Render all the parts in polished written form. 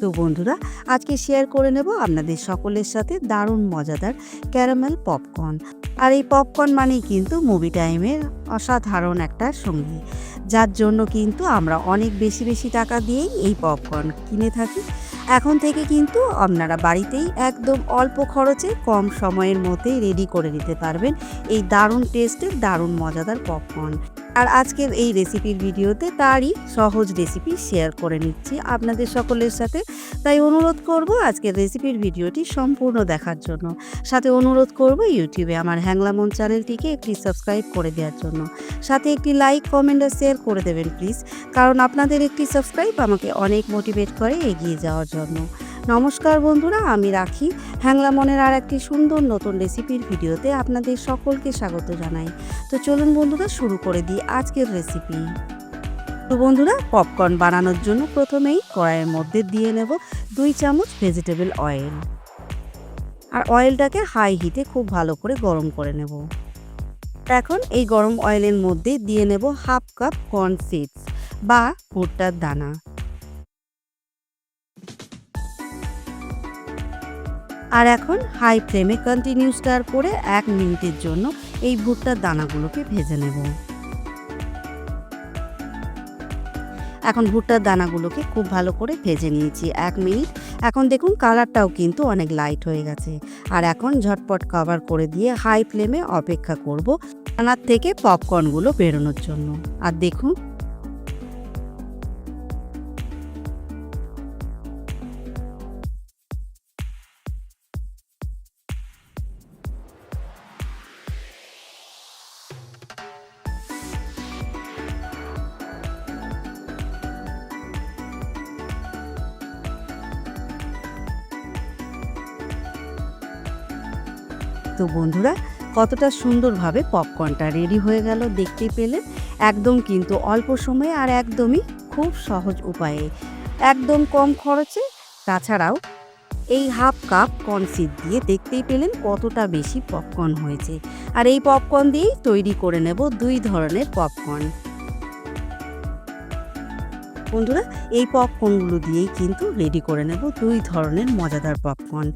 তো বন্ধুরা, আজকে শেয়ার করে নেব আপনাদের সকলের সাথে দারুণ মজাদার ক্যারামেল পপকর্ন। আর এই পপকর্ন মানেই কিন্তু মুভি টাইমের অসাধারণ একটা সঙ্গী, যার জন্য কিন্তু আমরা অনেক বেশি বেশি টাকা দিয়েই এই পপকর্ন কিনে থাকি। এখন থেকে কিন্তু আপনারা বাড়িতেই একদম অল্প খরচে কম সময়ের মধ্যেই রেডি করে নিতে পারবেন এই দারুণ টেস্টের দারুণ মজাদার পপকর্ন। আর আজকের এই রেসিপির ভিডিওতে তারই সহজ রেসিপি শেয়ার করে নিচ্ছি আপনাদের সকলের সাথে। তাই অনুরোধ করব আজকের রেসিপির ভিডিওটি সম্পূর্ণ দেখার জন্য। সাথে অনুরোধ করব ইউটিউবে আমার হ্যাংলা মন চ্যানেলটিকে একটি সাবস্ক্রাইব করে দেওয়ার জন্য। সাথে একটি লাইক, কমেন্ট আর শেয়ার করে দেবেন প্লিজ, কারণ আপনাদের একটি সাবস্ক্রাইব আমাকে অনেক মোটিভেট করে এগিয়ে যাওয়ার জন্য। নমস্কার বন্ধুরা, আমি রাখি হ্যাংলা মনের আর একটি সুন্দর নতুন রেসিপির ভিডিওতে আপনাদের সকলকে স্বাগত জানাই। তো চলুন বন্ধুরা, শুরু করে দিই আজকের রেসিপি। তো বন্ধুরা, পপকর্ন বানানোর জন্য প্রথমেই কড়াইয়ের মধ্যে দিয়ে নেব 2 চামচ ভেজিটেবল অয়েল। আর অয়েলটাকে হাই হিটে খুব ভালো করে গরম করে নেব। এখন এই গরম অয়েলের মধ্যে দিয়ে নেব 1/2 কাপ কর্ন সিডস বা ভুট্টার দানা। আর এখন হাই ফ্লেমে কন্টিনিউ স্টার করে 1 মিনিটের জন্য এই ভুট্টার দানাগুলোকে ভেজে নেব। এখন ভুট্টার দানাগুলোকে খুব ভালো করে ভেজে নিয়েছি 1 মিনিট। এখন দেখুন কালারটাও কিন্তু অনেক লাইট হয়ে গেছে। আর এখন ঝটপট কভার করে দিয়ে হাই ফ্লেমে অপেক্ষা করব দানার থেকে পপকর্নগুলো বেরোনোর জন্য। আর দেখুন তো বন্ধুরা, কতটা সুন্দরভাবে পপকর্নটা রেডি হয়ে গেল দেখতেই পেলেন। একদম কিন্তু অল্প সময়ে আর একদমই খুব সহজ উপায়ে, একদম কম খরচে। তাছাড়াও এই 1/2 কাপ কর্নসিড দিয়ে দেখতেই পেলেন কতটা বেশি পপকর্ন হয়েছে। আর এই পপকর্ন দিয়েই তৈরি করে নেব 2 ধরনের পপকর্ন। বন্ধুরা, এই পপকর্নগুলো দিয়েই কিন্তু রেডি করে নেব 2 ধরনের মজাদার পপকর্ন।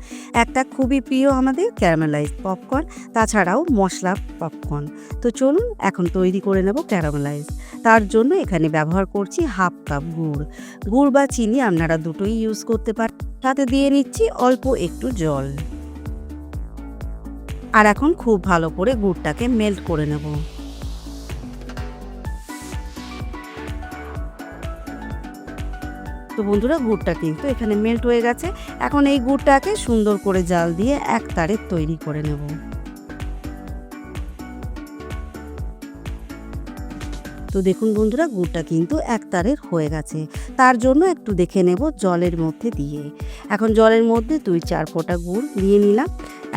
একটা খুবই প্রিয় আমাদের ক্যারামেলাইজড পপকর্ন, তাছাড়াও মশলা পপকর্ন। তো চলুন এখন তৈরি করে নেব ক্যারামেলাইজ। তার জন্য এখানে ব্যবহার করছি 1/2 কাপ গুড়। গুড় বা চিনি আপনারা দুটোই ইউজ করতে পারেন। সাথে দিয়ে নিচ্ছি অল্প একটু জল। আর এখন খুব ভালো করে গুড়টাকে মেল্ট করে নেব। তো বন্ধুরা, গুড়টা কিন্তু এখানে মেল্ট হয়ে গেছে। এখন এই গুড়টাকে সুন্দর করে জাল দিয়ে এক তারে তৈরি করে নেব। তো দেখুন বন্ধুরা, গুড়টা কিন্তু এক তারের হয়ে গেছে। তার জন্য একটু দেখে নেব জলের মধ্যে দিয়ে। এখন জলের মধ্যে 2-4 ফোঁটা গুড় দিয়ে নিলাম।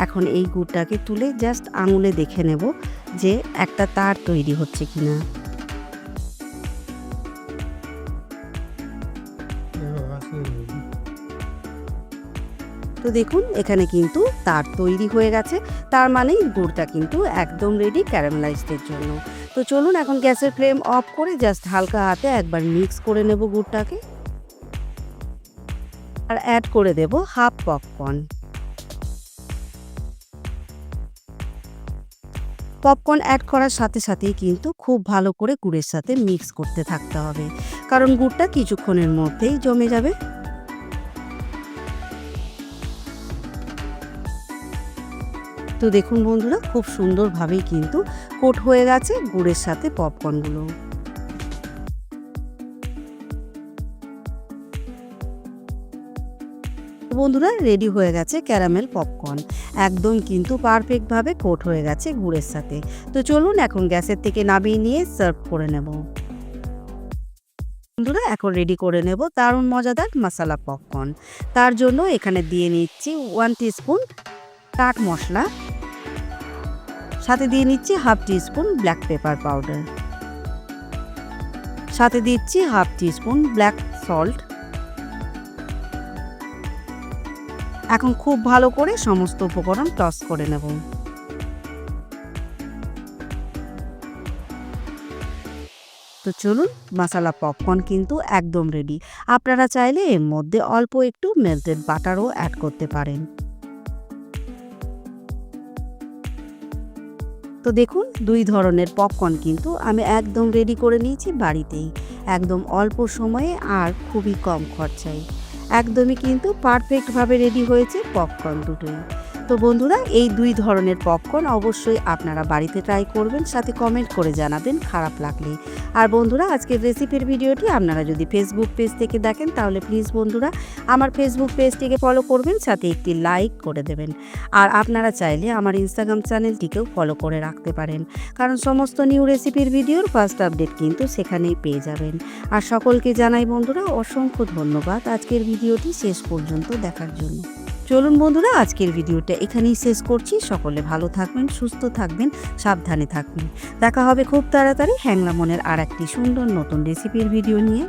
এখন এই গুড়টাকে তুলে জাস্ট আঙুলে দেখে নেব যে একটা তার তৈরি হচ্ছে কিনা। তো দেখুন এখানে কিন্তু তার তৈরি হয়ে গেছে। তার মানে গুড়টা কিন্তু একদম রেডি ক্যারামেলাইজডের জন্য। তো চলুন এখন গ্যাসের ফ্লেম অফ করে জাস্ট হালকা হাতে একবার মিক্স করে নেব গুড়টাকে। আর অ্যাড করে দেব 1/2 পপকর্ন। পপকর্ন অ্যাড করার সাথে সাথেই কিন্তু খুব ভালো করে গুড়ের সাথে মিক্স করতে থাকতে হবে, কারণ গুড়টা কিছুক্ষণের মধ্যেই জমে যাবে। তো দেখুন বন্ধুরা, খুব সুন্দরভাবেই কিন্তু কোট হয়ে গেছে গুড়ের সাথে পপকর্নগুলো। বন্ধুরা, রেডি হয়ে গেছে ক্যারামেল পপকর্ন। একদম কিন্তু পারফেক্টভাবে কোট হয়ে গেছে গুড়ের সাথে। তো চলুন এখন গ্যাসের থেকে নামিয়ে নিয়ে সার্ভ করে নেব। বন্ধুরা, এখন রেডি করে নেব দারুণ মজাদার মশলা পপকর্ন। তার জন্য এখানে দিয়ে নিচ্ছি 1 টিস্পুন চাট মশলা। সাথে দিয়ে নিচ্ছি 1/2 টিস্পুন ব্ল্যাক পেপার পাউডার। সাথে দিচ্ছি 1/2 টিস্পুন ব্ল্যাক সল্ট। এখন খুব ভালো করে সমস্ত উপকরণ টস করে নেব। তো চলুন, মশলা পপকর্ন কিন্তু একদম রেডি। আপনারা চাইলে এর মধ্যে অল্প একটু মেল্টেড বাটারও অ্যাড করতে পারেন। তো দেখুন, 2 ধরনের পপকর্ন কিন্তু আমি একদম রেডি করে নিয়েছি বাড়িতেই, একদম অল্প সময়ে আর খুবই কম খরচায়। একদমই কিন্তু পারফেক্টভাবে রেডি হয়েছে পপকর্ন দুটোই। তো বন্ধুরা, এই 2 ধরনের পপকর্ন অবশ্যই আপনারা বাড়িতে ট্রাই করবেন, সাথে কমেন্ট করে জানাবেন খারাপ লাগলে। আর বন্ধুরা, আজকের রেসিপির ভিডিওটি আপনারা যদি ফেসবুক পেজ থেকে দেখেন তাহলে প্লিজ বন্ধুরা আমার ফেসবুক পেজটিকে ফলো করবেন, সাথে একটি লাইক করে দেবেন। আর আপনারা চাইলে আমার ইনস্টাগ্রাম চ্যানেলটিকেও ফলো করে রাখতে পারেন, কারণ সমস্ত নিউ রেসিপির ভিডিওর ফার্স্ট আপডেট কিন্তু সেখানেই পেয়ে যাবেন। আর সকলকে জানাই বন্ধুরা অসংখ্য ধন্যবাদ আজকের ভিডিওটি শেষ পর্যন্ত দেখার জন্য। চলুন বন্ধুরা, আজকের ভিডিওটা এখানেই শেষ করছি। সকলে ভালো থাকবেন, সুস্থ থাকবেন, সাবধানে থাকবেন। দেখা হবে খুব তাড়াতাড়ি হ্যাংলা মনের আর একটি সুন্দর নতুন রেসিপির ভিডিও নিয়ে।